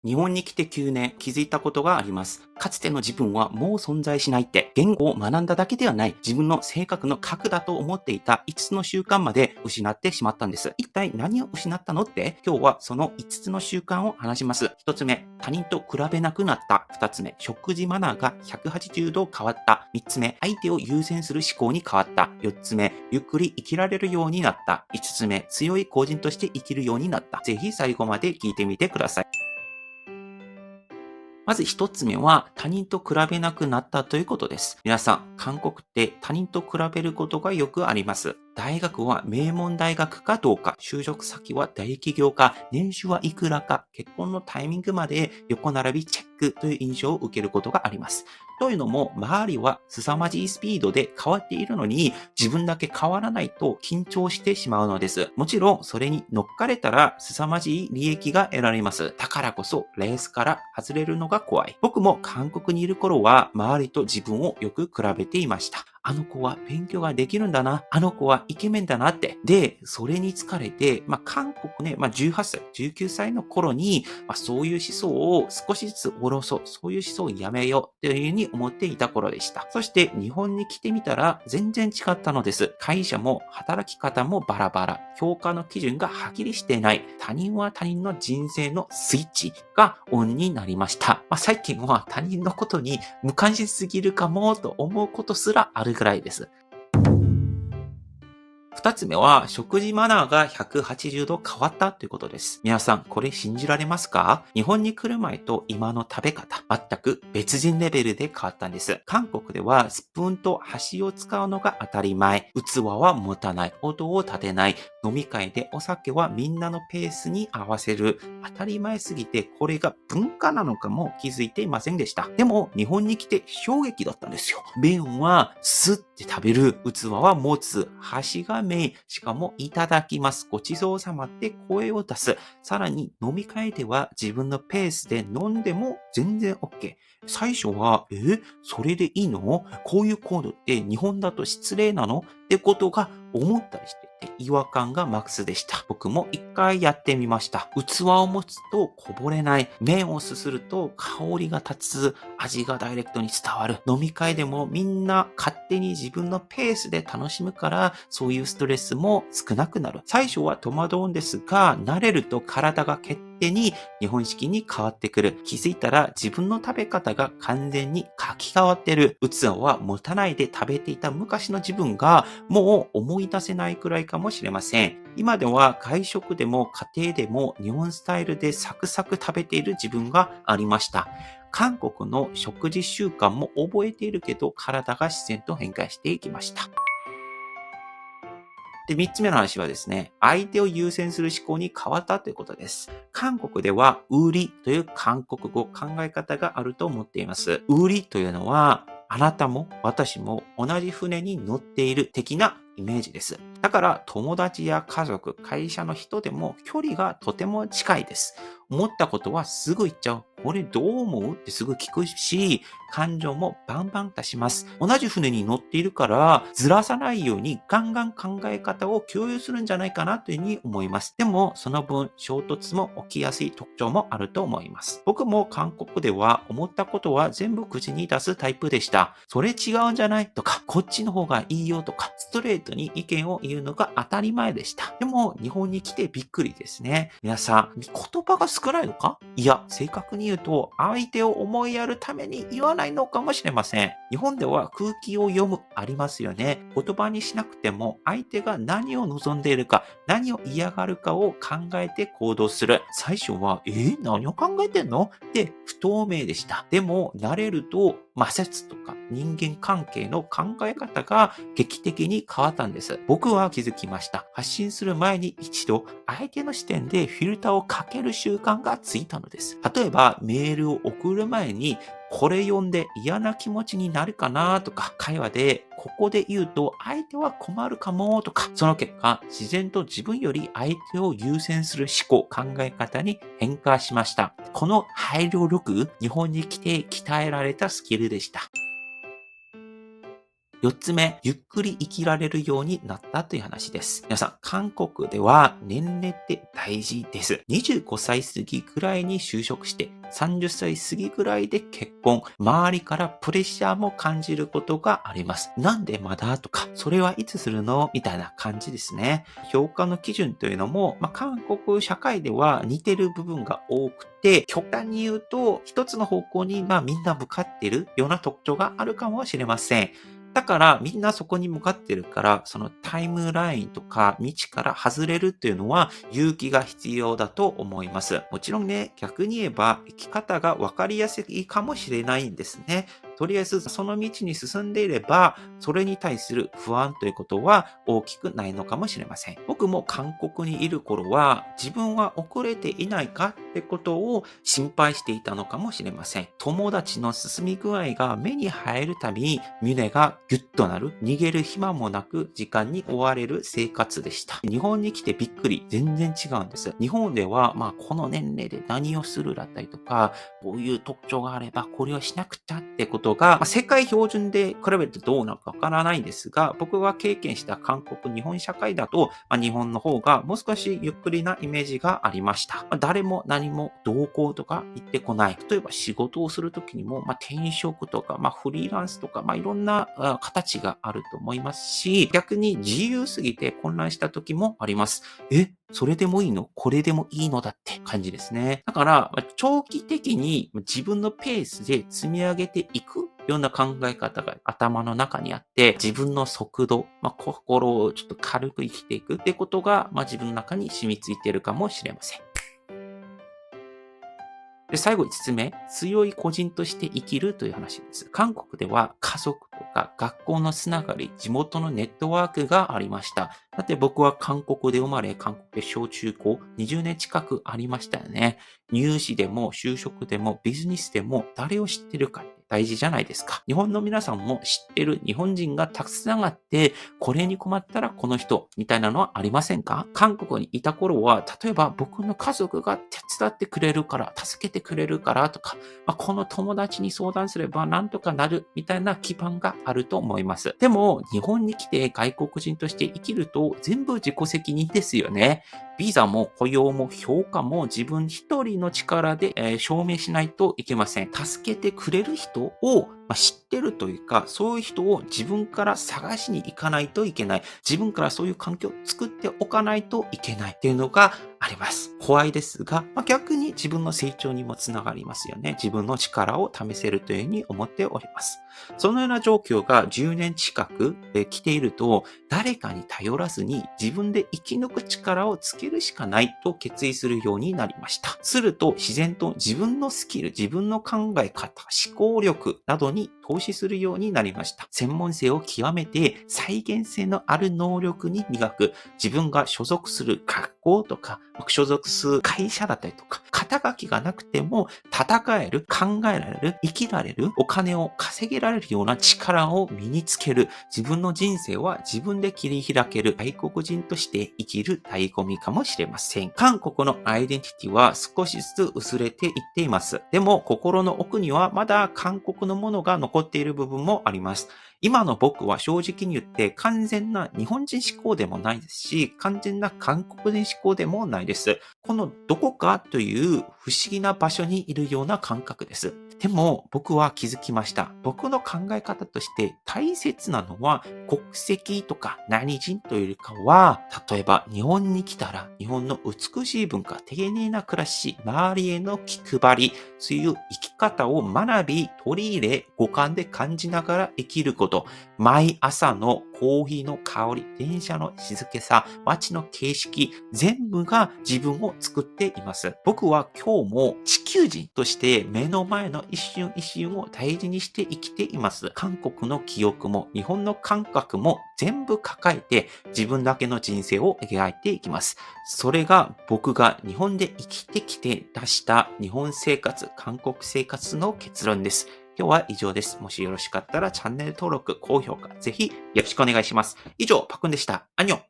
日本に来て9年気づいたことがあります。かつての自分はもう存在しないって、言語を学んだだけではない、自分の性格の核だと思っていた5つの習慣まで失ってしまったんです。一体何を失ったのって、今日はその5つの習慣を話します。1つ目、他人と比べなくなった。2つ目、食事マナーが180度変わった。3つ目、相手を優先する思考に変わった。4つ目、ゆっくり生きられるようになった。5つ目、強い個人として生きるようになった。ぜひ最後まで聞いてみてください。まず一つ目は他人と比べなくなったということです。皆さん、韓国って他人と比べることがよくあります。大学は名門大学かどうか、就職先は大企業か、年収はいくらか、結婚のタイミングまで横並びチェックという印象を受けることがあります。というのも、周りは凄まじいスピードで変わっているのに、自分だけ変わらないと緊張してしまうのです。もちろん、それに乗っかれたら凄まじい利益が得られます。だからこそ、レースから外れるのが怖い。僕も韓国にいる頃は、周りと自分をよく比べていました。あの子は勉強ができるんだな。あの子はイケメンだなって。で、それに疲れて、韓国ね、18歳、19歳の頃に、そういう思想を少しずつ下ろそう。そういう思想をやめようというふうに思っていた頃でした。そして日本に来てみたら全然違ったのです。会社も働き方もバラバラ。評価の基準がはっきりしていない。他人は他人の人生のスイッチがオンになりました。最近は他人のことに無関心すぎるかもと思うことすらあるぐらいです。二つ目は、食事マナーが180度変わったということです。皆さん、これ信じられますか？日本に来る前と今の食べ方、全く別人レベルで変わったんです。韓国では、スプーンと箸を使うのが当たり前。器は持たない。音を立てない。飲み会でお酒はみんなのペースに合わせる。当たり前すぎて、これが文化なのかも気づいていませんでした。でも、日本に来て衝撃だったんですよ。麺はすって食べる。器は持つ。箸がメイン。しかも、いただきます。ごちそうさまって声を出す。さらに、飲み会では自分のペースで飲んでも全然 OK。最初は、それでいいの？こういうコードって日本だと失礼なの？ってことが思ったりしてて、違和感がマックスでした。僕も一回やってみました。器を持つとこぼれない。麺をすすると香りが立つ。味がダイレクトに伝わる。飲み会でもみんな勝手に自分のペースで楽しむから、そういうストレスも少なくなる。最初は戸惑うんですが、慣れると体が決定に日本式に変わってくる。気づいたら自分の食べ方が完全に書き換わってる。器は持たないで食べていた昔の自分がもう思い出せないくらいかもしれません。今では外食でも家庭でも日本スタイルでサクサク食べている自分がありました。韓国の食事習慣も覚えているけど体が自然と変化していきました。で、3つ目の話はですね、相手を優先する思考に変わったということです。韓国では、ウリという韓国語考え方があると思っています。ウリというのは、あなたも私も同じ船に乗っている的なイメージです。だから友達や家族、会社の人でも距離がとても近いです。思ったことはすぐ言っちゃう。これどう思うってすぐ聞くし、感情もバンバン出します。同じ船に乗っているから、ずらさないようにガンガン考え方を共有するんじゃないかなというふうに思います。でも、その分、衝突も起きやすい特徴もあると思います。僕も韓国では思ったことは全部口に出すタイプでした。それ違うんじゃないとか、こっちの方がいいよとか、ストレートに意見を言うのが当たり前でした。でも、日本に来てびっくりですね。皆さん、言葉が少ないのか？いや、正確に言うと、相手を思いやるために言わないのかもしれません。日本では空気を読むありますよね。言葉にしなくても、相手が何を望んでいるか、何を嫌がるかを考えて行動する。最初は、何を考えてんの？って不透明でした。でも、慣れると、摩擦とか人間関係の考え方が劇的に変わったんです。僕は気づきました。発信する前に一度相手の視点でフィルターをかける習慣がついたのです。例えばメールを送る前にこれ読んで嫌な気持ちになるかなとか、会話でここで言うと相手は困るかもとか、その結果自然と自分より相手を優先する思考、考え方に変化しました。この配慮力、日本に来て鍛えられたスキルでした。4つ目、ゆっくり生きられるようになったという話です。皆さん、韓国では年齢って大事です。25歳過ぎくらいに就職して、30歳過ぎくらいで結婚、周りからプレッシャーも感じることがあります。なんでまだとか、それはいつするのみたいな感じですね。評価の基準というのも、韓国社会では似てる部分が多くて、極端に言うと、一つの方向にみんな向かっているような特徴があるかもしれません。だからみんなそこに向かってるから、そのタイムラインとか道から外れるっていうのは勇気が必要だと思います。もちろんね、逆に言えば生き方が分かりやすいかもしれないんですね。とりあえずその道に進んでいれば、それに対する不安ということは大きくないのかもしれません。僕も韓国にいる頃は、自分は遅れていないかってことを心配していたのかもしれません。友達の進み具合が目に入るたびに胸がギュッとなる、逃げる暇もなく時間に追われる生活でした。日本に来てびっくり、全然違うんです。日本では、この年齢で何をするだったりとか、こういう特徴があればこれをしなくちゃってことが、世界標準で比べるとどうなのかわからないんですが、僕が経験した韓国、日本社会だと、日本の方がもう少しゆっくりなイメージがありました。誰も何も同行とか言ってこない。例えば仕事をするときにも、転職とか、フリーランスとか、いろんな形があると思いますし、逆に自由すぎて混乱した時もあります。それでもいいの？これでもいいのだって感じですね。だから、長期的に自分のペースで積み上げていくような考え方が頭の中にあって、自分の速度、心をちょっと軽く生きていくってことが、自分の中に染みついているかもしれません。で、最後5つ目、強い個人として生きるという話です。韓国では家族とか学校のつながり、地元のネットワークがありました。だって僕は韓国で生まれ、韓国で小中高20年近くありましたよね。入試でも就職でもビジネスでも誰を知ってるかって大事じゃないですか。日本の皆さんも知ってる日本人がたくさんあって、これに困ったらこの人みたいなのはありませんか？韓国にいた頃は、例えば僕の家族が手伝ってくれるから、助けてくれるからとか、この友達に相談すればなんとかなるみたいな基盤があると思います。でも、日本に来て外国人として生きると全部自己責任ですよね。ビザも雇用も評価も自分一人の力で、証明しないといけません。助けてくれる人を、知ってるというか、そういう人を自分から探しに行かないといけない。自分からそういう環境を作っておかないといけないっていうのがあります。怖いですが、逆に自分の成長にもつながりますよね。自分の力を試せるというふうに思っております。そのような状況が10年近く来ていると、誰かに頼らずに自分で生き抜く力をつけるしかないと決意するようになりました。すると自然と自分のスキル、自分の考え方、思考力などに投資するようになりました。専門性を極めて再現性のある能力に磨く。自分が所属する学校とか、所属する会社だったりとか、肩書きがなくても戦える、考えられる、生きられる、お金を稼げられるような力を身につける。自分の人生は自分で切り開ける外国人として生きる醍醐味かもしれません。韓国のアイデンティティは少しずつ薄れていっています。でも心の奥にはまだ韓国のものが残っている部分もあります。今の僕は正直に言って完全な日本人思考でもないですし、完全な韓国人思考でもないです。このどこかという不思議な場所にいるような感覚です。でも僕は気づきました。僕の考え方として大切なのは国籍とか何人というよりかは、例えば日本に来たら日本の美しい文化、丁寧な暮らし、周りへの気配り、そういう生き方を学び、取り入れ、五感で感じながら生きること。毎朝のコーヒーの香り、電車の静けさ、街の景色、全部が自分を作っています。僕は今日も地球人として目の前の一瞬一瞬を大事にして生きています。韓国の記憶も日本の感覚も全部抱えて自分だけの人生を描いていきます。それが僕が日本で生きてきて出した日本生活、韓国生活の結論です。今日は以上です。もしよろしかったらチャンネル登録、高評価、ぜひよろしくお願いします。以上、パクンでした。アンニョン。